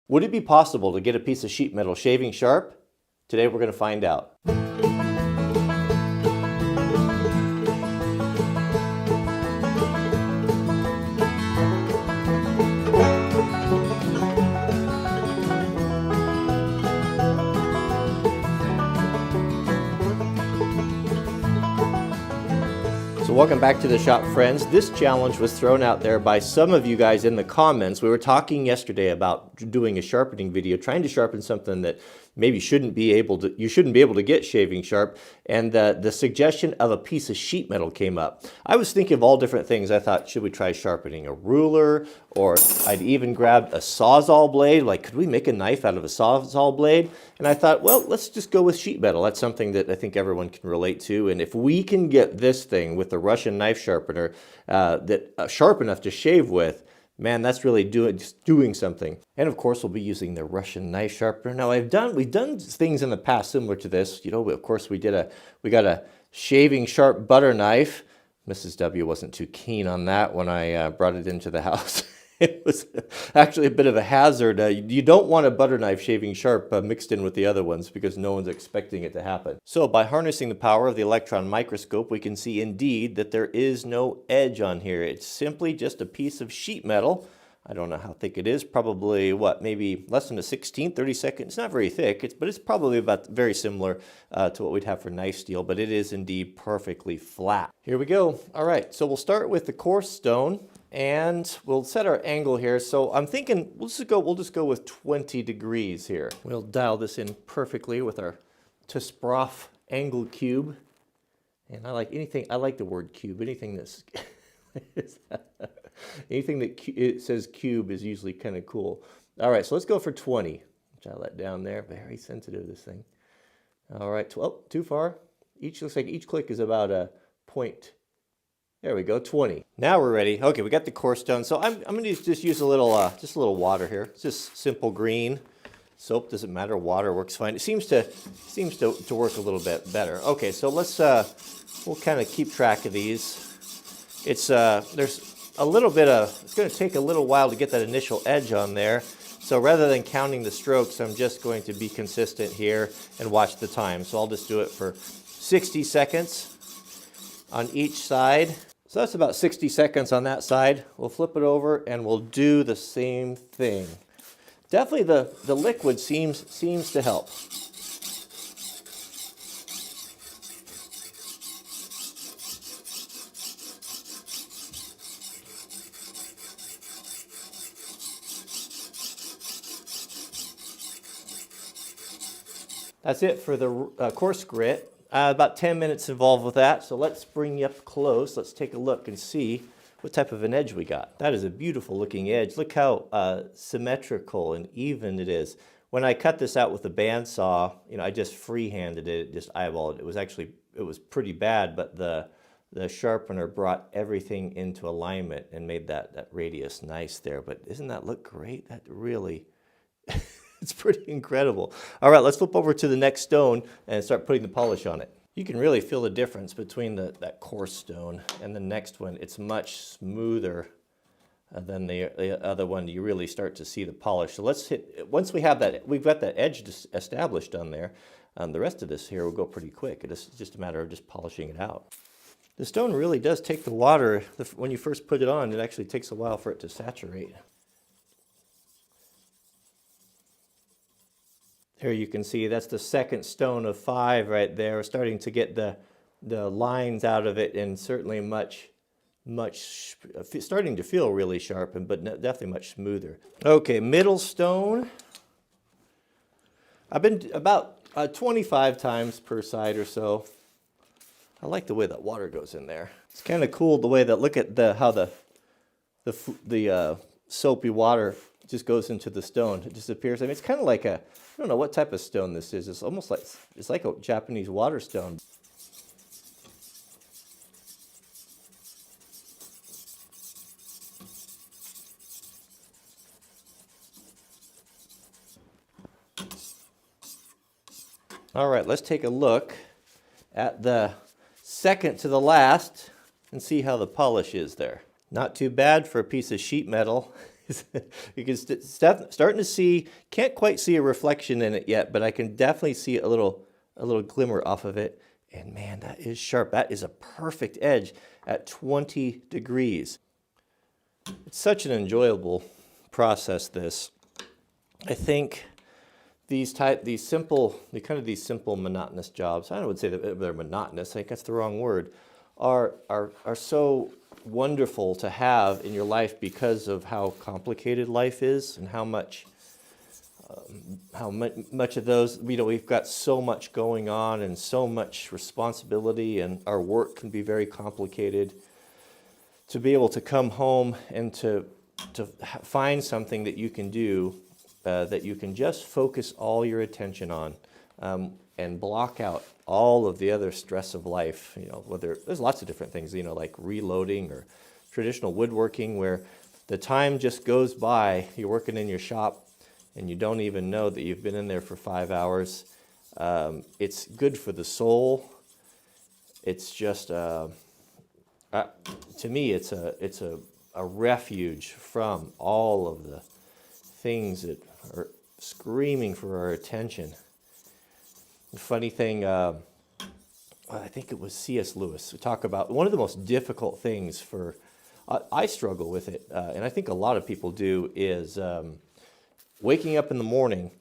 Would it be possible to get a piece of sheet metal shaving sharp? Today we're going to find out. So welcome back to the shop, friends. This challenge was thrown out there by some of you guys in the comments. We were talking yesterday about doing a sharpening video, trying to sharpen something that maybe you shouldn't be able to get shaving sharp, and the suggestion of a piece of sheet metal came up. I was thinking of all different things. I thought, should we try sharpening a ruler? Or I'd even grabbed a Sawzall blade. Like, could we make a knife out of a Sawzall blade? And I thought, well, let's just go with sheet metal. That's something that I think everyone can relate to. And if we can get this thing with the Russian knife sharpener sharp enough to shave with, man, that's really doing something. And of course, we'll be using the Russian knife sharpener. Now, we've done things in the past similar to this. You know, of course, we got a shaving sharp butter knife. Mrs. W wasn't too keen on that when I brought it into the house. It was actually a bit of a hazard. You don't want a butter knife shaving sharp mixed in with the other ones because no one's expecting it to happen. So by harnessing the power of the electron microscope, we can see indeed that there is no edge on here. It's simply just a piece of sheet metal. I don't know how thick it is, probably what, maybe less than a 16th, 32nd. It's not very thick, but it's probably about very similar to what we'd have for knife steel, but it is indeed perfectly flat. Here we go. All right, so we'll start with the coarse stone. And we'll set our angle here. So I'm thinking we'll just go with 20 degrees here. We'll dial this in perfectly with our Tisproff angle cube. And I like the word cube. Anything that's anything that it says cube is usually kind of cool. All right, so let's go for 20. Dial that down there. Very sensitive, this thing. All right, too far. Looks like each click is about a point. There we go, 20. Now we're ready. Okay, we got the coarse stone. So I'm going to just use a little water here. It's just simple green. Soap doesn't matter. Water works fine. It seems to work a little bit better. Okay, so let's we'll kind of keep track of these. There's a little bit of, it's going to take a little while to get that initial edge on there. So rather than counting the strokes, I'm just going to be consistent here and watch the time. So I'll just do it for 60 seconds on each side. So that's about 60 seconds on that side. We'll flip it over and we'll do the same thing. Definitely the liquid seems to help. That's it for the coarse grit. About 10 minutes involved with that, so let's bring you up close. Let's take a look and see what type of an edge we got. That is a beautiful looking edge. Look how symmetrical and even it is. When I cut this out with a bandsaw, I just freehanded it, just eyeballed it. It was pretty bad, but the sharpener brought everything into alignment and made that radius nice there. But doesn't that look great? That really... It's pretty incredible. All right, let's flip over to the next stone and start putting the polish on it. You can really feel the difference between that coarse stone and the next one. It's much smoother than the other one. You really start to see the polish. So once we have that, we've got that edge established on there. The rest of this here will go pretty quick. It's just a matter of just polishing it out. The stone really does take the water. When you first put it on, it actually takes a while for it to saturate. Here you can see that's the second stone of 5 right there. We're starting to get the lines out of it, and certainly starting to feel really sharp, but definitely much smoother. Okay, middle stone. I've been about 25 times per side or so. I like the way that water goes in there. It's kind of cool the way that, look at how the soapy water just goes into the stone. It disappears. I mean, it's kind of like I don't know what type of stone this is. It's almost like, it's like a Japanese water stone. All right, let's take a look at the second to the last and see how the polish is there. Not too bad for a piece of sheet metal. You can starting to see, can't quite see a reflection in it yet, but I can definitely see a little glimmer off of it. And man, that is sharp. That is a perfect edge at 20 degrees. It's such an enjoyable process, this. I think these simple monotonous jobs, I would say that they're monotonous, I think that's the wrong word, are so wonderful to have in your life because of how complicated life is and how much of those, we've got so much going on and so much responsibility, and our work can be very complicated. To be able to come home and to find something that you can do, that you can just focus all your attention on, and block out all of the other stress of life. Whether there's lots of different things, like reloading or traditional woodworking, where the time just goes by. You're working in your shop and you don't even know that you've been in there for 5 hours. It's good for the soul. It's just, to me, it's a refuge from all of the things that are screaming for our attention. The funny thing, I think it was C.S. Lewis, talk about one of the most difficult things for, I struggle with it, and I think a lot of people do, is waking up in the morning,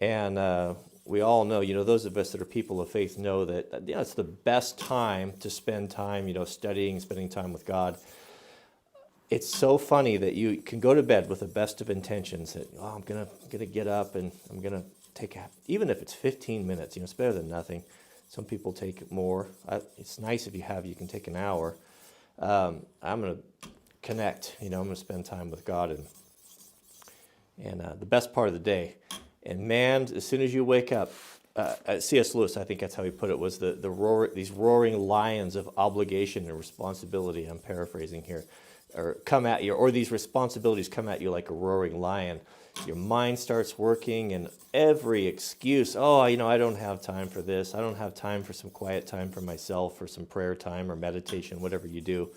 and we all know, those of us that are people of faith know that it's the best time to spend time, studying, spending time with God. It's so funny that you can go to bed with the best of intentions that, I'm gonna get up and I'm gonna take even if it's 15 minutes, it's better than nothing. Some people take more. It's nice if you can take an hour. I'm gonna connect, I'm gonna spend time with God and the best part of the day. And man, as soon as you wake up, C.S. Lewis, I think that's how he put it, was these roaring lions of obligation and responsibility. I'm paraphrasing here. Or come at you, or these responsibilities come at you like a roaring lion. Your mind starts working, and every excuse, I don't have time for this. I don't have time for some quiet time for myself, or some prayer time, or meditation, whatever you do.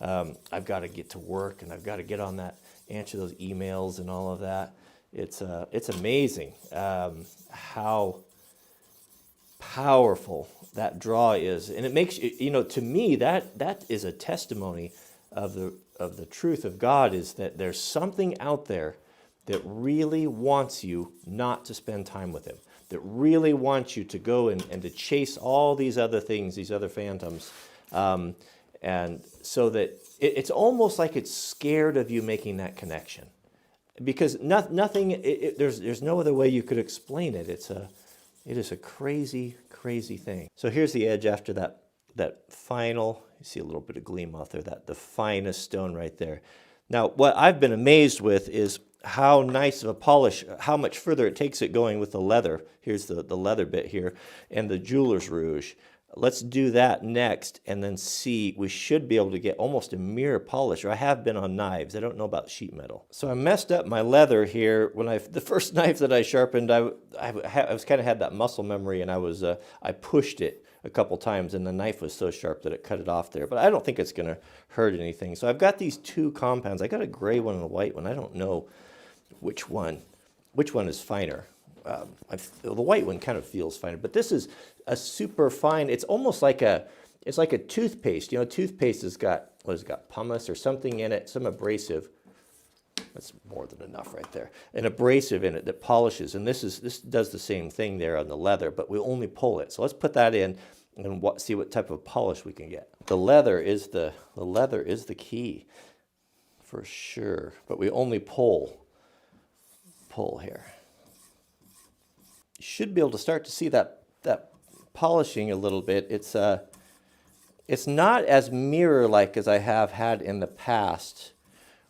I've got to get to work, and I've got to get on that, answer those emails and all of that. It's amazing how powerful that draw is, and it makes to me that is a testimony of the truth of God, is that there's something out there that really wants you not to spend time with him, that really wants you to go and to chase all these other things, these other phantoms, and so that it's almost like it's scared of you making that connection, because nothing. There's no other way you could explain it. It is a crazy thing. So here's the edge after that final. You see a little bit of gleam off there, the finest stone right there. Now, what I've been amazed with is how nice of a polish, how much further it takes it going with the leather. Here's the leather bit here, and the jeweler's rouge. Let's do that next, and then see, we should be able to get almost a mirror polish, or I have been on knives. I don't know about sheet metal. So I messed up my leather here. The first knife that I sharpened, I was kind of had that muscle memory, and I pushed it a couple times, and the knife was so sharp that it cut it off there. But I don't think it's going to hurt anything. So I've got these two compounds. I got a gray one and a white one. I don't know which one is finer. The white one kind of feels finer, but this is a super fine. It's almost like it's like a toothpaste. Toothpaste has got pumice or something in it, some abrasive. That's more than enough right there. An abrasive in it that polishes, and this does the same thing there on the leather, but we only pull it. So let's put that in and see what type of polish we can get. The leather is the key for sure, but we only pull here. You should be able to start to see that polishing a little bit. It's not as mirror-like as I have had in the past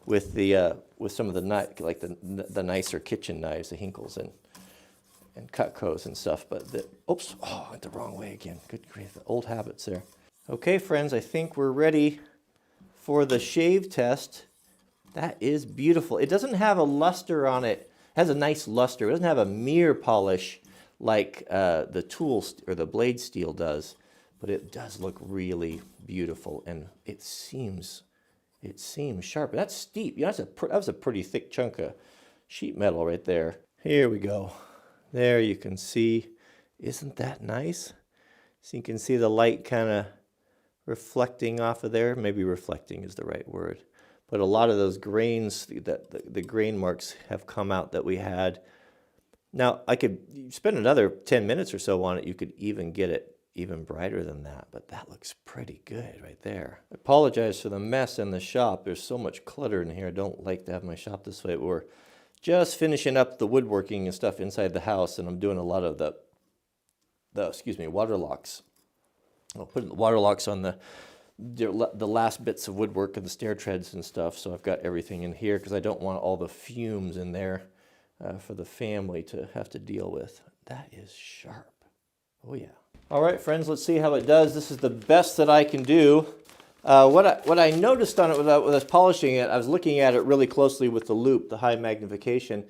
with some of the the nicer kitchen knives, the Hinkles and Cutcos and stuff. But I went the wrong way again. Good grief, the old habits there. Okay, friends, I think we're ready for the shave test. That is beautiful. It doesn't have a luster on it. It has a nice luster. It doesn't have a mirror polish like the tool or the blade steel does, but it does look really beautiful, and it seems it seems sharp. That's steep. Yeah, that was a pretty thick chunk of sheet metal right there. Here we go. There you can see. Isn't that nice? So you can see the light kind of reflecting off of there. Maybe reflecting is the right word. But a lot of those grains, the grain marks have come out that we had. Now, I could spend another 10 minutes or so on it. You could even get it even brighter than that, but that looks pretty good right there. I apologize for the mess in the shop. There's so much clutter in here. I don't like to have my shop this way. We're just finishing up the woodworking and stuff inside the house, and I'm doing a lot of the water locks. I'll put the water locks on the last bits of woodwork and the stair treads and stuff, so I've got everything in here because I don't want all the fumes in there for the family to have to deal with. That is sharp. Oh yeah. All right, friends, let's see how it does. This is the best that I can do. What I noticed on it when I was polishing it, I was looking at it really closely with the loupe, the high magnification,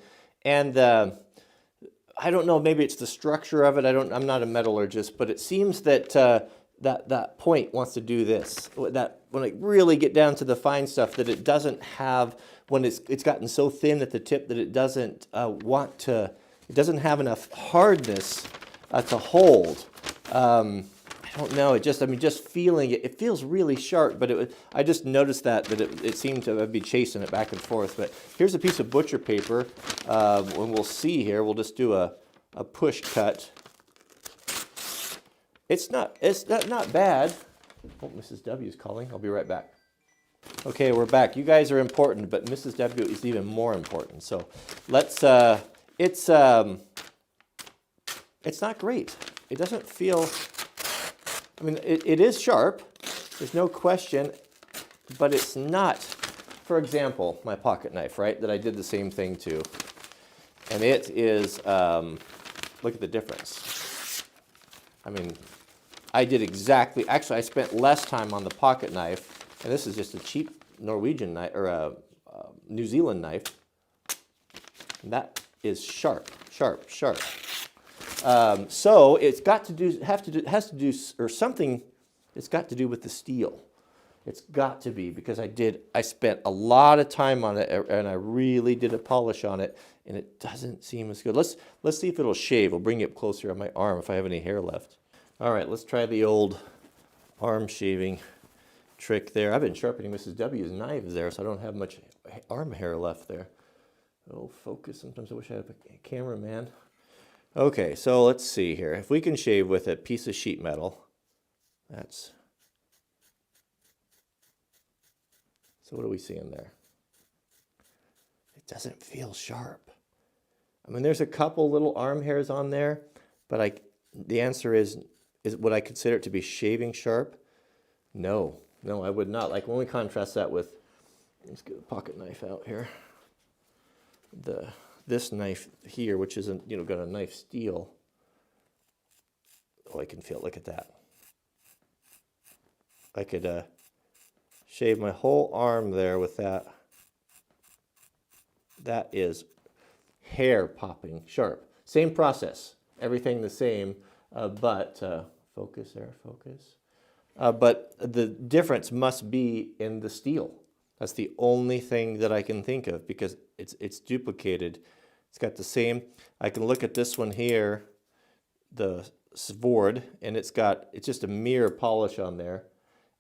and I don't know, maybe it's the structure of it. I'm not a metallurgist, but it seems that that point wants to do this. That when I really get down to the fine stuff, that it doesn't have, when it's gotten so thin at the tip that it doesn't it doesn't have enough hardness to hold. I don't know. Just feeling it. It feels really sharp, but I just noticed that it seemed to be chasing it back and forth. But here's a piece of butcher paper, and we'll see here. We'll just do a push cut. It's not bad. Oh, Mrs. W is calling. I'll be right back. Okay, we're back. You guys are important, but Mrs. W is even more important. So let's. It's not great. It doesn't feel. I mean, it is sharp. There's no question, but it's not. For example, my pocket knife, right? That I did the same thing to, and it is. Look at the difference. I mean, I did exactly. Actually, I spent less time on the pocket knife, and this is just a cheap Norwegian knife or a New Zealand knife. And that is sharp, sharp, sharp. So it's got to do, has to do, or something. It's got to do with the steel. It's got to be, because I spent a lot of time on it, and I really did a polish on it, and it doesn't seem as good. Let's see if it'll shave. I'll bring it up closer on my arm if I have any hair left. All right, let's try the old arm shaving trick there. I've been sharpening Mrs. W's knives there, so I don't have much arm hair left there. Oh, focus. Sometimes I wish I had a cameraman. Okay, so let's see here. If we can shave with a piece of sheet metal, that's... So what are we seeing there? It doesn't feel sharp. I mean, there's a couple little arm hairs on there, but the answer is would I consider it to be shaving sharp? No, I would not. Like when we contrast that with, let's get a pocket knife out here. This knife here, which isn't, got a knife steel. Oh, I can feel it. Look at that. I could shave my whole arm there with that. That is hair popping sharp. Same process, everything the same, but focus there, focus. But the difference must be in the steel. That's the only thing that I can think of, because it's duplicated. It's got the same. I can look at this one here, the Svord, and it's just a mere polish on there.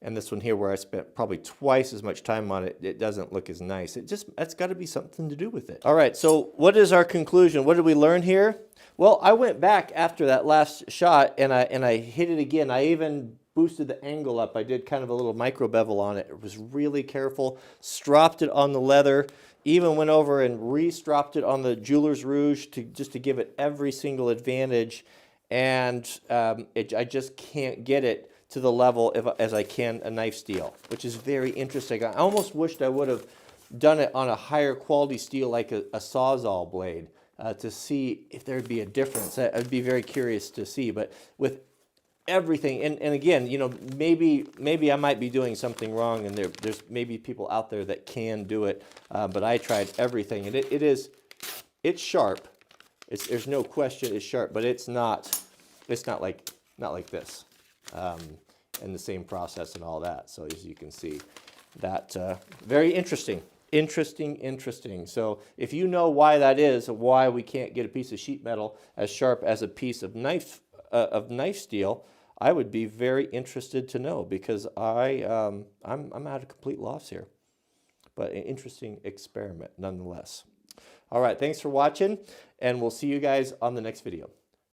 And this one here, where I spent probably twice as much time on it, it doesn't look as nice. That's got to be something to do with it. All right, so what is our conclusion? What did we learn here? Well, I went back after that last shot, and I hit it again. I even boosted the angle up. I did kind of a little micro bevel on it. It was really careful. Stropped it on the leather. Even went over and re-stropped it on the Jeweler's Rouge just to give it every single advantage. And I just can't get it to the level as I can a knife steel, which is very interesting. I almost wished I would have done it on a higher quality steel like a Sawzall blade to see if there'd be a difference. I'd be very curious to see, but with everything, and again, maybe I might be doing something wrong, and there's maybe people out there that can do it, but I tried everything, and it's sharp. There's no question it's sharp, but it's not like this. And the same process and all that. So as you can see, that very interesting. Interesting. So if you know why that is, why we can't get a piece of sheet metal as sharp as a piece of knife steel, I would be very interested to know, because I'm at a complete loss here. But an interesting experiment nonetheless. All right, thanks for watching, and we'll see you guys on the next video.